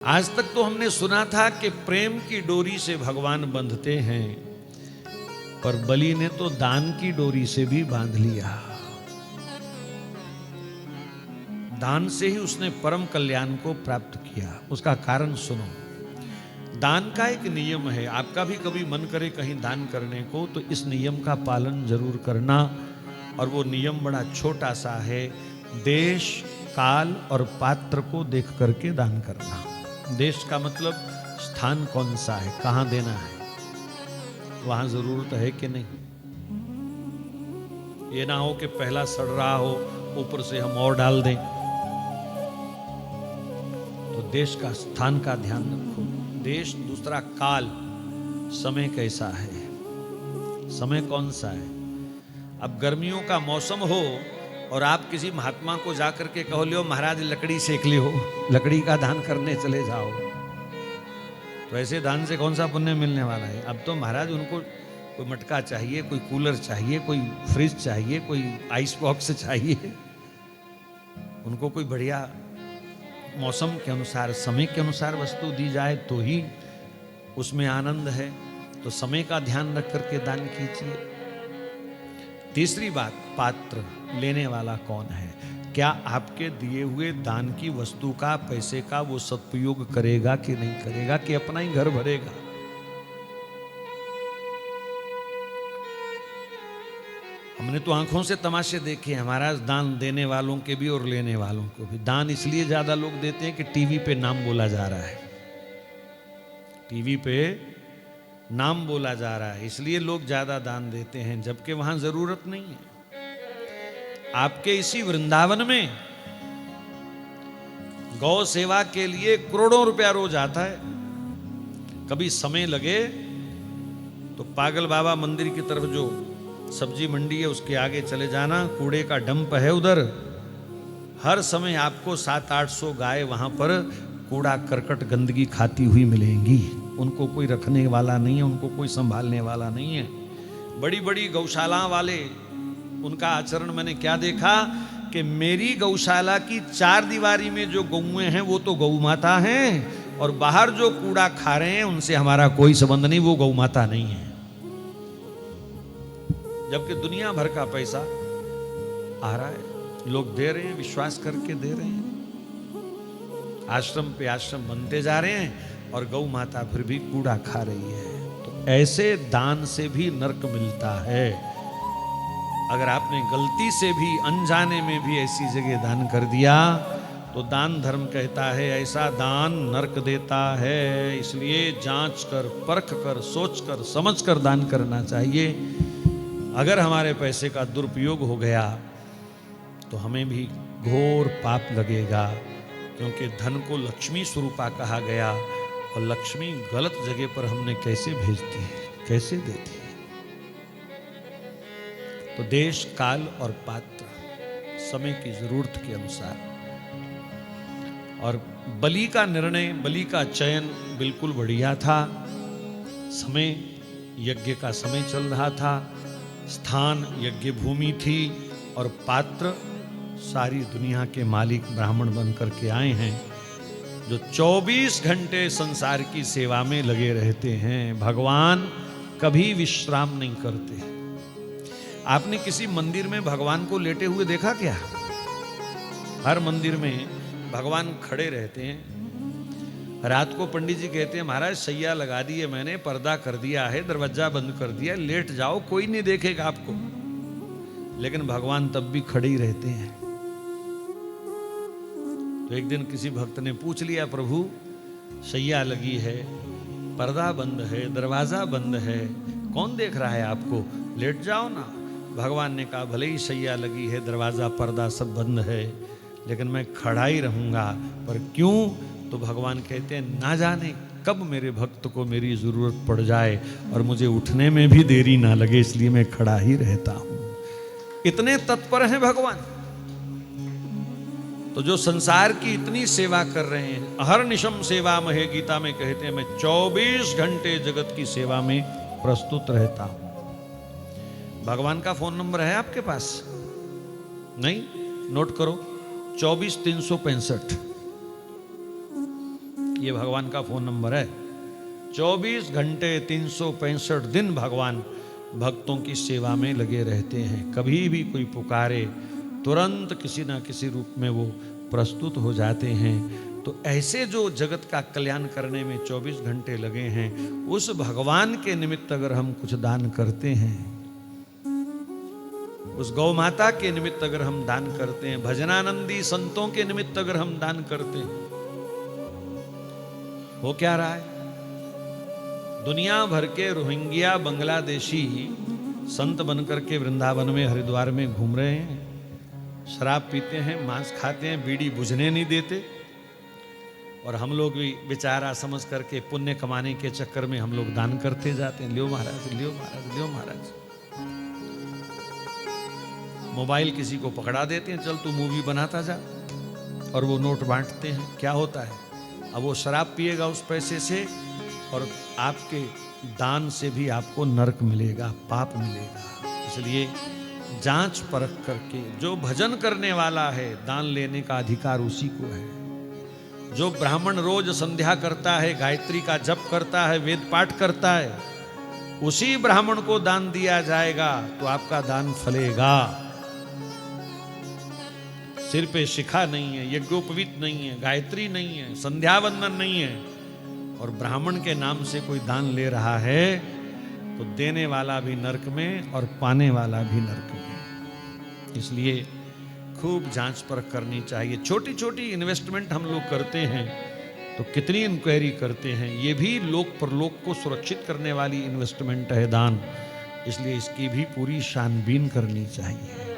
आज तक तो हमने सुना था कि प्रेम की डोरी से भगवान बंधते हैं, पर बलि ने तो दान की डोरी से भी बांध लिया। दान से ही उसने परम कल्याण को प्राप्त किया। उसका कारण सुनो। दान का एक नियम है। आपका भी कभी मन करे कहीं दान करने को, तो इस नियम का पालन जरूर करना। और वो नियम बड़ा छोटा सा है। देश, काल और पात्र को देख करके दान करना। देश का मतलब स्थान कौन सा है, कहां देना है, वहां जरूरत है कि नहीं। ये ना हो कि पहला सड़ रहा हो, ऊपर से हम और डाल दें। तो देश का, स्थान का ध्यान रखो। देश, दूसरा काल, समय कैसा है, समय कौन सा है। अब गर्मियों का मौसम हो और आप किसी महात्मा को जाकर के कहो, लियो महाराज लकड़ी सेक लियो, लकड़ी का दान करने चले जाओ, तो ऐसे दान से कौन सा पुण्य मिलने वाला है। अब तो महाराज उनको कोई मटका चाहिए, कोई कूलर चाहिए, कोई फ्रिज चाहिए, कोई आइस बॉक्स चाहिए, उनको कोई बढ़िया मौसम के अनुसार, समय के अनुसार वस्तु दी जाए तो ही उसमें आनंद है। तो समय का ध्यान रख करके दान कीजिए। तीसरी बात, पात्र, लेने वाला कौन है। क्या आपके दिए हुए दान की वस्तु का, पैसे का वो सदुपयोग करेगा कि नहीं करेगा, कि अपना ही घर भरेगा। हमने तो आंखों से तमाशे देखे हैं महाराज, दान देने वालों के भी और लेने वालों को भी। दान इसलिए ज्यादा लोग देते हैं कि टीवी पे नाम बोला जा रहा है, टीवी पे नाम बोला जा रहा है, इसलिए लोग ज्यादा दान देते हैं, जबकि वहां जरूरत नहीं है। आपके इसी वृंदावन में गौ सेवा के लिए करोड़ों रुपया रोज आता है। कभी समय लगे तो पागल बाबा मंदिर की तरफ जो सब्जी मंडी है उसके आगे चले जाना, कूड़े का डंप है उधर। हर समय आपको 700-800 गाय वहां पर कूड़ा करकट गंदगी खाती हुई मिलेंगी। उनको कोई रखने वाला नहीं है, उनको कोई संभालने वाला नहीं है। बड़ी बड़ी गौशाला वाले, उनका आचरण मैंने क्या देखा कि मेरी गौशाला की 4 दीवारी में जो गौएं हैं वो तो गौ माता हैं, और बाहर जो कूड़ा खा रहे हैं उनसे हमारा कोई संबंध नहीं, वो गौ माता नहीं है। जबकि दुनिया भर का पैसा आ रहा है, लोग दे रहे हैं, विश्वास करके दे रहे हैं, आश्रम पे आश्रम बनते जा रहे हैं, और गौ माता फिर भी कूड़ा खा रही है। तो ऐसे दान से भी नरक मिलता है। अगर आपने गलती से भी, अनजाने में भी ऐसी जगह दान कर दिया, तो दान धर्म कहता है ऐसा दान नरक देता है। इसलिए जांच कर, परख कर, सोच कर, समझ कर दान करना चाहिए। अगर हमारे पैसे का दुरुपयोग हो गया तो हमें भी घोर पाप लगेगा, क्योंकि धन को लक्ष्मी स्वरूपा कहा गया, और लक्ष्मी गलत जगह पर हमने कैसे भेजती है, कैसे देती है। तो देश, काल और पात्र, समय की जरूरत के अनुसार। और बलि का निर्णय, बलि का चयन बिल्कुल बढ़िया था। समय, यज्ञ का समय चल रहा था, स्थान यज्ञ भूमि थी, और पात्र सारी दुनिया के मालिक ब्राह्मण बन करके आए हैं, जो 24 घंटे संसार की सेवा में लगे रहते हैं। भगवान कभी विश्राम नहीं करते। आपने किसी मंदिर में भगवान को लेटे हुए देखा क्या? हर मंदिर में भगवान खड़े रहते हैं। रात को पंडित जी कहते हैं महाराज सैया लगा दी है मैंने, पर्दा कर दिया है, दरवाजा बंद कर दिया, लेट जाओ, कोई नहीं देखेगा आपको। लेकिन भगवान तब भी खड़े ही रहते हैं। तो एक दिन किसी भक्त ने पूछ लिया, प्रभु सैया लगी है, पर्दा बंद है, दरवाजा बंद है, कौन देख रहा है आपको, लेट जाओ ना। भगवान ने कहा भले ही सैया लगी है, दरवाजा पर्दा सब बंद है, लेकिन मैं खड़ा ही रहूंगा। पर क्यों? तो भगवान कहते हैं ना जाने कब मेरे भक्त को मेरी जरूरत पड़ जाए और मुझे उठने में भी देरी ना लगे, इसलिए मैं खड़ा ही रहता हूं। इतने तत्पर हैं भगवान। तो जो संसार की इतनी सेवा कर रहे हैं, अहर्निशम सेवा महे, गीता में कहते हैं मैं 24 घंटे जगत की सेवा में प्रस्तुत रहता हूं। भगवान का फोन नंबर है आपके पास? नहीं? नोट करो, 24 365। ये भगवान का फोन नंबर है। 24 घंटे 365 दिन भगवान भक्तों की सेवा में लगे रहते हैं। कभी भी कोई पुकारे तुरंत किसी ना किसी रूप में वो प्रस्तुत हो जाते हैं। तो ऐसे जो जगत का कल्याण करने में 24 घंटे लगे हैं, उस भगवान के निमित्त अगर हम कुछ दान करते हैं, उस गौ माता के निमित्त अगर हम दान करते हैं, भजनानंदी संतों के निमित्त अगर हम दान करते हैं, हो क्या रहा है? दुनिया भर के रोहिंग्या बांग्लादेशी संत बनकर के वृंदावन में हरिद्वार में घूम रहे हैं, शराब पीते हैं, मांस खाते हैं, बीड़ी बुझने नहीं देते, और हम लोग भी बेचारा समझ करके पुण्य कमाने के चक्कर में हम लोग दान करते जाते हैं। लियो महाराज, लियो महाराज, लियो महाराज। मोबाइल किसी को पकड़ा देते हैं, चल तू मूवी बनाता जा, और वो नोट बांटते हैं। क्या होता है? अब वो शराब पिएगा उस पैसे से, और आपके दान से भी आपको नरक मिलेगा, पाप मिलेगा। इसलिए जांच परख करके, जो भजन करने वाला है दान लेने का अधिकार उसी को है। जो ब्राह्मण रोज संध्या करता है, गायत्री का जप करता है, वेद पाठ करता है, उसी ब्राह्मण को दान दिया जाएगा, तो आपका दान फलेगा। सिर पे शिखा नहीं है, यज्ञोपवीत नहीं है, गायत्री नहीं है, संध्या वंदन नहीं है, और ब्राह्मण के नाम से कोई दान ले रहा है, तो देने वाला भी नरक में और पाने वाला भी नरक में। इसलिए खूब जांच परख करनी चाहिए। छोटी छोटी इन्वेस्टमेंट हम लोग करते हैं तो कितनी इंक्वायरी करते हैं। ये भी लोक परलोक को सुरक्षित करने वाली इन्वेस्टमेंट है दान, इसलिए इसकी भी पूरी छानबीन करनी चाहिए।